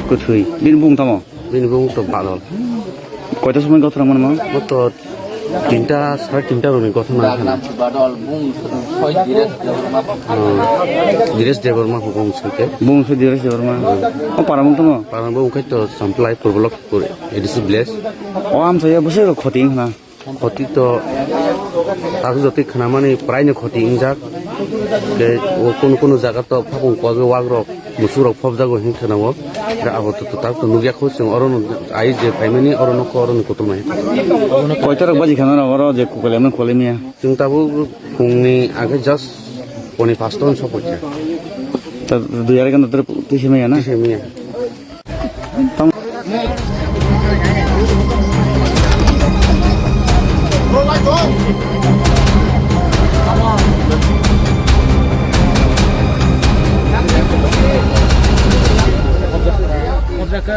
Kuthui, bin bung tamo. তো ভালো কয়টার সময় কথা মনে মা মত 3টা 3:30 রুমে কথা না দিরেশ দেবর মা হুকুম সকে bung su dire se orma o paramung tamo পারন বউ কই তো সাপ্লাই করবলক করে ADC bless o am saya bose khoting na ক্ষতি তো তাকে যত খানা মানে প্রায় ক্ষতি ইনজাক ও কোন জায়গা তো ফাবুং কবে ওয়াগ্রক মুসুরক ফব জাগো হিংখানাও আবত তো তার তো নুগিয়া খোঁজ অরণ আই যে ফাইমানি অরণক অরণ কত নাই কয়টার বাজি খানা না ওরা যে কুকলে আমি কলে মিয়া जों दाबो फुंनि आगे जास्ट 5:05 सफैছে তা দুই আড়াই ঘন্টা ধরে তিসে মিয়া না সেমিয়া Otra acá,